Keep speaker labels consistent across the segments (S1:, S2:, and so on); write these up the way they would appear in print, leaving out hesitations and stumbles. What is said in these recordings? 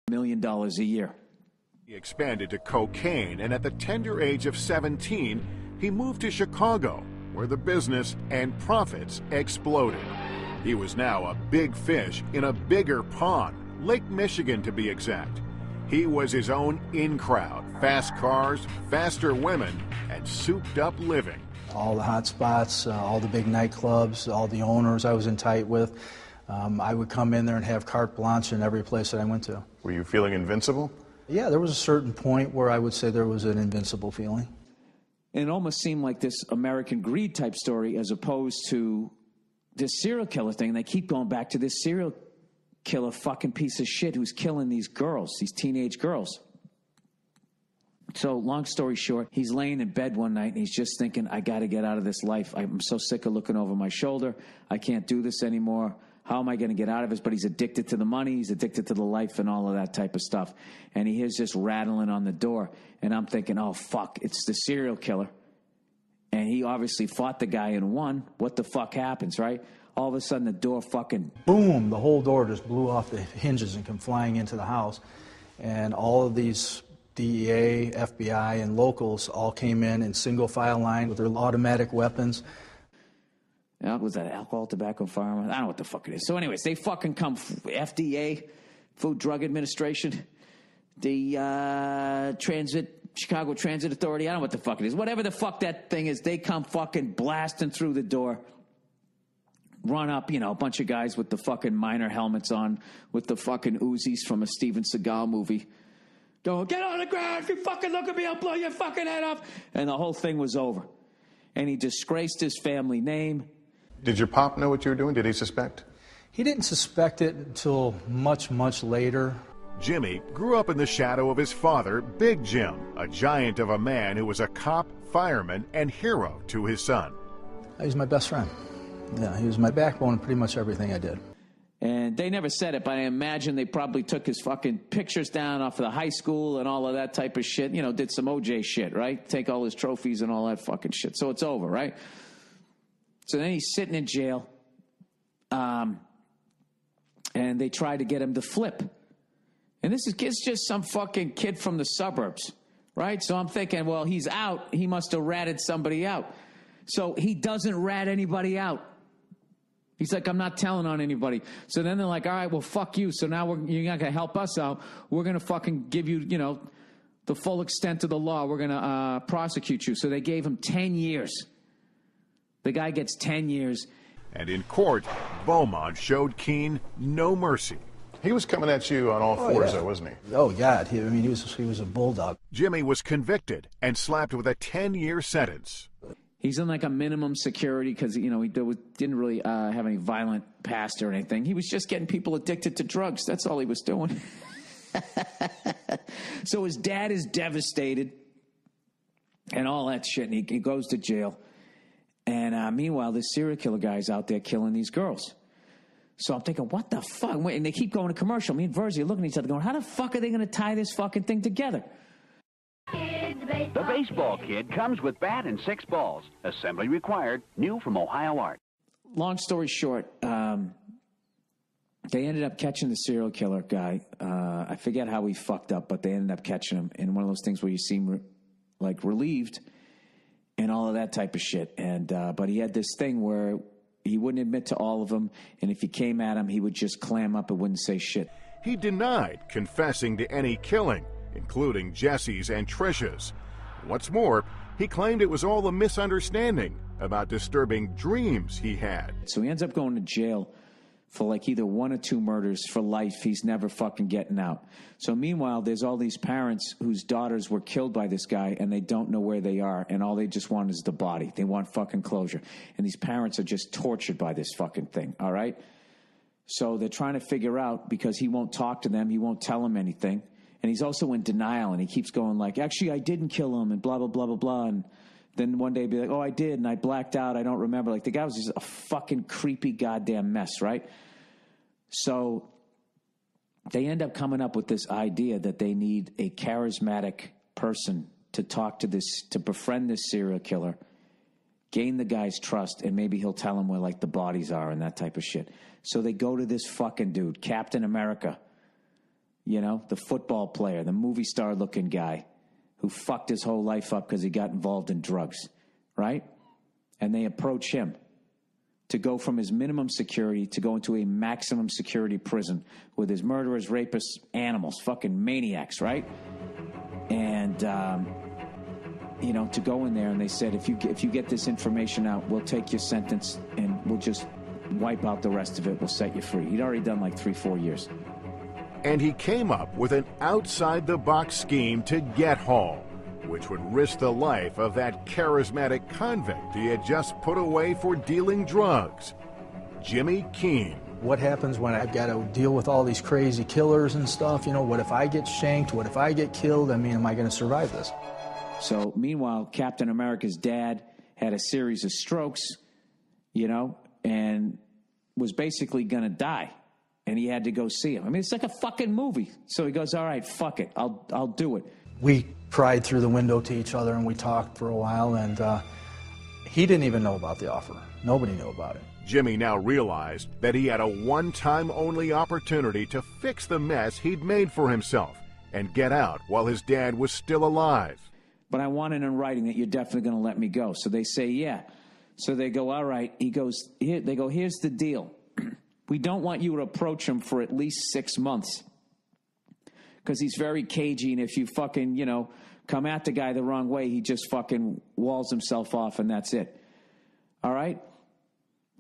S1: million a year.
S2: He expanded to cocaine, and at the tender age of 17, he moved to Chicago, where the business and profits exploded. He was now a big fish in a bigger pond, Lake Michigan to be exact. He was his own in-crowd, fast cars, faster women, and souped-up living.
S3: All the hot spots, all the big nightclubs, all the owners I was in tight with. I would come in there and have carte blanche in every place that I went to.
S4: Were you feeling invincible?
S3: Yeah, there was a certain point where I would say there was an invincible feeling.
S1: And it almost seemed like this American Greed type story as opposed to this serial killer thing. And they keep going back to this serial killer fucking piece of shit who's killing these girls, these teenage girls. So long story short, he's laying in bed one night and he's just thinking, I got to get out of this life. I'm so sick of looking over my shoulder. I can't do this anymore. How am I going to get out of this? But he's addicted to the money. He's addicted to the life and all of that type of stuff. And he hears this rattling on the door. And I'm thinking, oh, fuck, it's the serial killer. And he obviously fought the guy and won. What the fuck happens, right? All of a sudden, the door fucking...
S3: Boom! The whole door just blew off the hinges and came flying into the house. And all of these DEA, FBI, and locals all came in single file line with their automatic weapons.
S1: Was that alcohol, tobacco, firearm? I don't know what the fuck it is. So anyways, they fucking come, FDA, Food Drug Administration, the Chicago Transit Authority, I don't know what the fuck it is. Whatever the fuck that thing is, they come fucking blasting through the door, run up, a bunch of guys with the fucking miner helmets on, with the fucking Uzis from a Steven Seagal movie. Go, get on the ground, if you fucking look at me, I'll blow your fucking head off. And the whole thing was over. And he disgraced his family name.
S4: Did your pop know what you were doing? Did he suspect?
S3: He didn't suspect it until much, much later.
S2: Jimmy grew up in the shadow of his father, Big Jim, a giant of a man who was a cop, fireman, and hero to his son.
S3: He was my best friend. Yeah, he was my backbone in pretty much everything I did.
S1: And they never said it, but I imagine they probably took his fucking pictures down off of the high school and all of that type of shit. Did some OJ shit, right? Take all his trophies and all that fucking shit. So it's over, right? So then he's sitting in jail, and they try to get him to flip. And this is just some fucking kid from the suburbs, right? So I'm thinking, well, he's out. He must have ratted somebody out. So he doesn't rat anybody out. He's like, I'm not telling on anybody. So then they're like, all right, well, fuck you. So now you're not going to help us out. We're going to fucking give you, the full extent of the law. We're going to prosecute you. So they gave him 10 years. The guy gets 10 years.
S2: And in court, Beaumont showed Keene no mercy.
S4: He was coming at you on all fours, though, wasn't he?
S3: Oh, God. He was a bulldog.
S2: Jimmy was convicted and slapped with a 10-year sentence.
S1: He's in like a minimum security because, he didn't really have any violent past or anything. He was just getting people addicted to drugs. That's all he was doing. So his dad is devastated and all that shit, and he goes to jail. And meanwhile, this serial killer guy's out there killing these girls. So I'm thinking, what the fuck? And they keep going to commercial. Me and Verzi are looking at each other going, how the fuck are they going to tie this fucking thing together?
S5: The baseball kid comes with bat and 6 balls. Assembly required. New from Ohio Art.
S1: Long story short, they ended up catching the serial killer guy. I forget how he fucked up, but they ended up catching him in one of those things where you seem relieved and all of that type of shit. And but he had this thing where he wouldn't admit to all of them, and if you came at him, he would just clam up and wouldn't say shit.
S2: He denied confessing to any killing, including Jesse's and Trisha's. What's more, he claimed it was all a misunderstanding about disturbing dreams he had.
S1: So he ends up going to jail for either 1 or 2 murders for life. He's never fucking getting out. So meanwhile, there's all these parents whose daughters were killed by this guy and they don't know where they are, and all they just want is the body. They want fucking closure. And these parents are just tortured by this fucking thing, all right? So they're trying to figure out, because he won't talk to them, he won't tell them anything. And he's also in denial, and he keeps going actually, I didn't kill him, and blah, blah, blah, blah, blah. And then one day be like, oh, I did, and I blacked out, I don't remember. The guy was just a fucking creepy goddamn mess, right? So they end up coming up with this idea that they need a charismatic person to talk to to befriend this serial killer, gain the guy's trust, and maybe he'll tell him where, the bodies are and that type of shit. So they go to this fucking dude, Captain America. You know, the football player, the movie star looking guy who fucked his whole life up because he got involved in drugs, right? And they approach him to go from his minimum security to go into a maximum security prison with his murderers, rapists, animals, fucking maniacs, right? And, you know, to go in there, and they said, if you get this information out, we'll take your sentence and we'll just wipe out the rest of it. We'll set you free. He'd already done like 3-4 years.
S2: And he came up with an outside-the-box scheme to get Hall, which would risk the life of that charismatic convict he had just put away for dealing drugs, Jimmy Keene.
S3: What happens when I've got to deal with all these crazy killers and stuff? You know, what if I get shanked? What if I get killed? I mean, am I going to survive this?
S1: So, meanwhile, Captain America's dad had a series of strokes, you know, and was basically going to die. And he had to go see him. I mean, it's like a fucking movie. So he goes, all right, fuck it. I'll do it.
S3: We pried through the window to each other and we talked for a while, and he didn't even know about the offer. Nobody knew about it.
S2: Jimmy now realized that he had a one-time only opportunity to fix the mess he'd made for himself and get out while his dad was still alive.
S1: But I want it in writing that you're definitely going to let me go. So they say, yeah. So they go, all right. He goes, here. They go, here's the deal. We don't want you to approach him for at least 6 months because he's very cagey, and if you fucking, you know, come at the guy the wrong way, he just fucking walls himself off, and that's it. All right?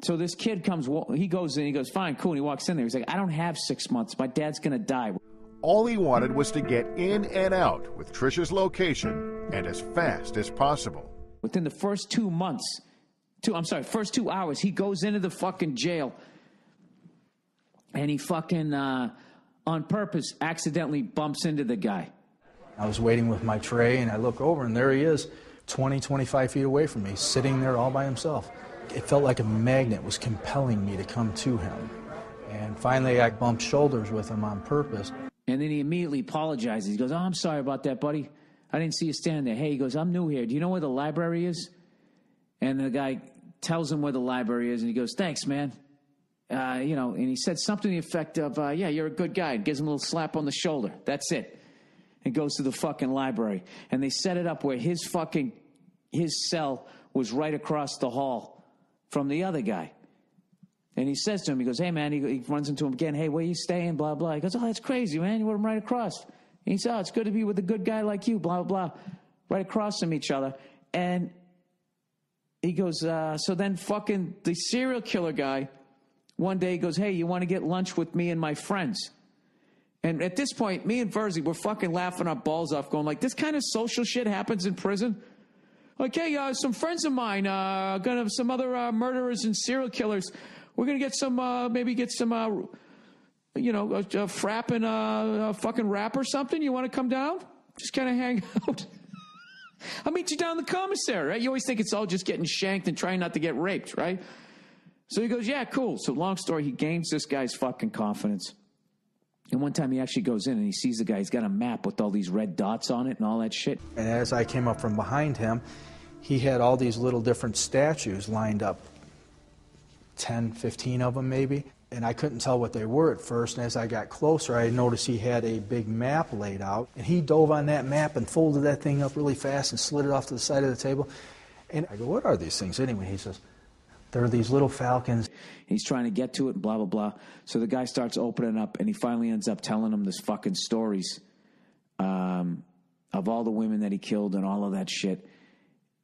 S1: So this kid comes, he goes in, he goes, fine, cool, and he walks in there. He's like, I don't have 6 months. My dad's going to die.
S2: All he wanted was to get in and out with Trisha's location and as fast as possible.
S1: Within the first 2 months, first 2 hours, he goes into the fucking jail, and he fucking, on purpose, accidentally bumps into the guy.
S3: I was waiting with my tray, and I look over, and there he is, 20, 25 feet away from me, sitting there all by himself. It felt like a magnet was compelling me to come to him. And finally, I bumped shoulders with him on purpose.
S1: And then he immediately apologizes. He goes, oh, I'm sorry about that, buddy. I didn't see you standing there. Hey, he goes, I'm new here. Do you know where the library is? And the guy tells him where the library is, and he goes, thanks, man. You know, and he said something to the effect of, yeah, you're a good guy. And gives him a little slap on the shoulder. That's it. And goes to the fucking library. And they set it up where his cell was right across the hall from the other guy. And he says to him, he goes, hey, man, he runs into him again. Hey, where you staying? Blah, blah. He goes, oh, that's crazy, man. You want him right across. And he says, oh, it's good to be with a good guy like you, blah, blah, blah. Right across from each other. And he goes, so then fucking the serial killer guy, one day he goes, hey, you want to get lunch with me and my friends? And at this point, me and Verzi were fucking laughing our balls off, going like, this kind of social shit happens in prison? Like, hey, some friends of mine, gonna have some other murderers and serial killers. We're gonna get some, maybe get some, you know, a frap and a fucking rap or something. You want to come down? Just kind of hang out. I'll meet you down in the commissary, right? You always think it's all just getting shanked and trying not to get raped, right? So he goes, yeah, cool. So long story, he gains this guy's fucking confidence. And one time he actually goes in and he sees the guy. He's got a map with all these red dots on it and all that shit.
S3: And as I came up from behind him, he had all these little different statues lined up, 10, 15 of them maybe. And I couldn't tell what they were at first. And as I got closer, I noticed he had a big map laid out. And he dove on that map and folded that thing up really fast and slid it off to the side of the table. And I go, what are these things anyway? He says, there are these little falcons.
S1: He's trying to get to it, blah, blah, blah. So the guy starts opening up, and he finally ends up telling him this fucking stories of all the women that he killed and all of that shit.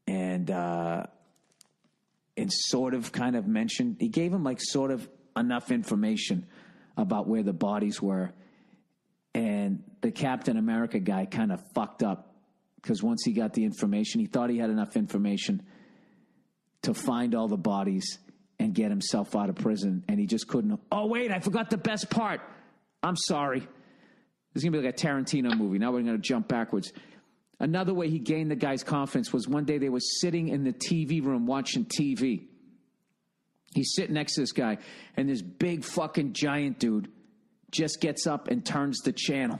S1: And sort of kind of mentioned, he gave him like sort of enough information about where the bodies were. And the Captain America guy kind of fucked up because once he got the information, he thought he had enough information to find all the bodies and get himself out of prison, and he just couldn't. Oh, wait, I forgot the best part. I'm sorry. This is going to be like a Tarantino movie. Now we're going to jump backwards. Another way he gained the guy's confidence was one day they were sitting in the TV room watching TV. He's sitting next to this guy, and this big fucking giant dude just gets up and turns the channel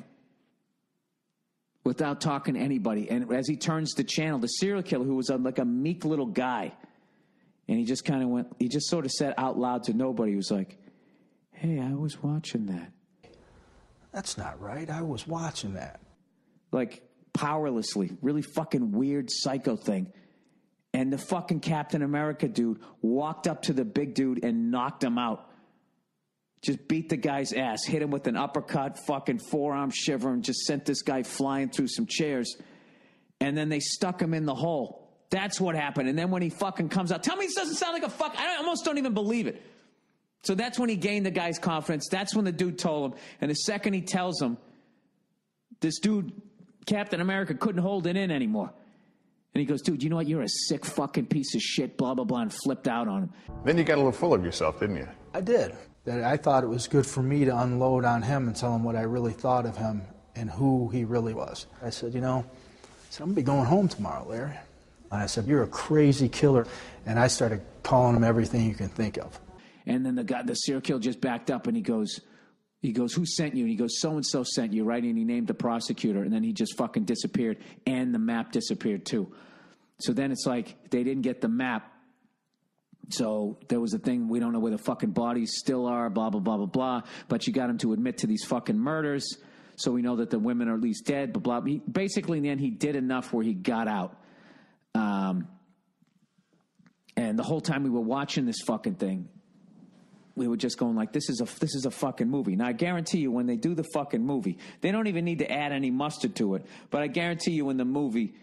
S1: without talking to anybody. And as he turns the channel, the serial killer, who was like a meek little guy, and he just kind of went, he just sort of said out loud to nobody, he was like, hey, I was watching that.
S3: That's not right. I was watching that.
S1: Like, powerlessly. Really fucking weird psycho thing. And the fucking Captain America dude walked up to the big dude and knocked him out. Just beat the guy's ass, hit him with an uppercut, fucking forearm shiver, and just sent this guy flying through some chairs. And then they stuck him in the hole. That's what happened. And then when he fucking comes out, tell me this doesn't sound like a fuck. I almost don't even believe it. So that's when he gained the guy's confidence. That's when the dude told him. And the second he tells him, this dude, Captain America, couldn't hold it in anymore. And he goes, dude, you know what? You're a sick fucking piece of shit, blah, blah, blah, and flipped out on him.
S4: Then you got a little full of yourself, didn't you?
S3: I did. That I thought it was good for me to unload on him and tell him what I really thought of him and who he really was. I said, you know, I'm going to be going home tomorrow, Larry. And I said, you're a crazy killer. And I started calling him everything you can think of.
S1: And then the serial killer just backed up and he goes, who sent you? And he goes, so-and-so sent you, right? And he named the prosecutor. And then he just fucking disappeared. And the map disappeared too. So then it's like they didn't get the map. So there was a thing, we don't know where the fucking bodies still are, blah, blah, blah, blah, blah. But you got him to admit to these fucking murders. So we know that the women are at least dead, blah, blah. Basically, in the end, he did enough where he got out. And the whole time we were watching this fucking thing, we were just going like, this is a fucking movie. Now, I guarantee you, when they do the fucking movie, they don't even need to add any mustard to it. But I guarantee you, in the movie,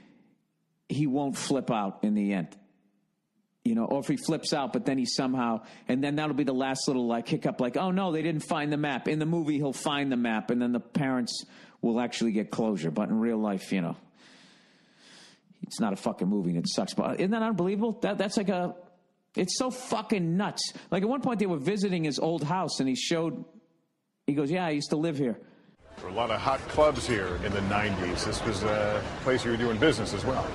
S1: he won't flip out in the end. You know, or if he flips out, but then he somehow, and then that'll be the last little like hiccup, like, oh no, they didn't find the map. In the movie, he'll find the map, and then the parents will actually get closure. But in real life, you know, it's not a fucking movie and it sucks. But isn't that unbelievable? That's like it's so fucking nuts. Like at one point they were visiting his old house and he goes, yeah, I used to live here.
S4: There were a lot of hot clubs here in the 90s. This was a place you were doing business as well.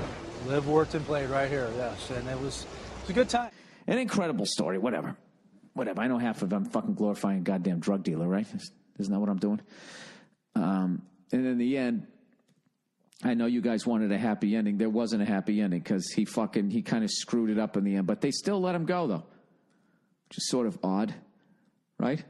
S3: Lived, worked, and played right here, yes. And it was a good time.
S1: An incredible story, whatever. I know half of them fucking glorifying a goddamn drug dealer, right? Isn't that what I'm doing? And in the end, I know you guys wanted a happy ending. There wasn't a happy ending because he kind of screwed it up in the end. But they still let him go, though, which is sort of odd, right?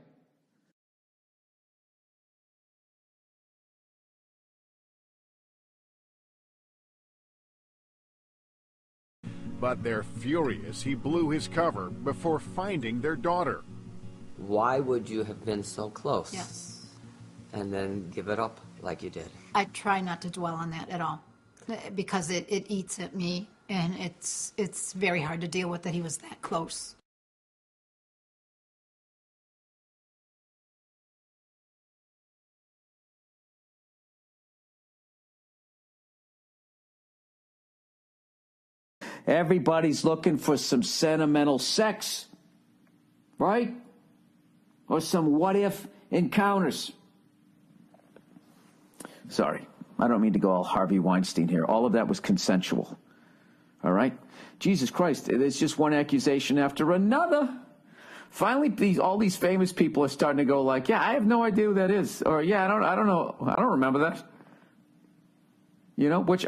S2: But they're furious he blew his cover before finding their daughter.
S6: Why would you have been so close?
S7: Yes.
S6: And then give it up like you did?
S7: I try not to dwell on that at all because it eats at me, and it's very hard to deal with that he was that close.
S1: Everybody's looking for some sentimental sex, right? Or some what-if encounters. Sorry, I don't mean to go all Harvey Weinstein here. All of that was consensual, all right? Jesus Christ, there's just one accusation after another. Finally, all these famous people are starting to go like, yeah, I have no idea who that is. Or, yeah, I don't know. I don't remember that. You know, which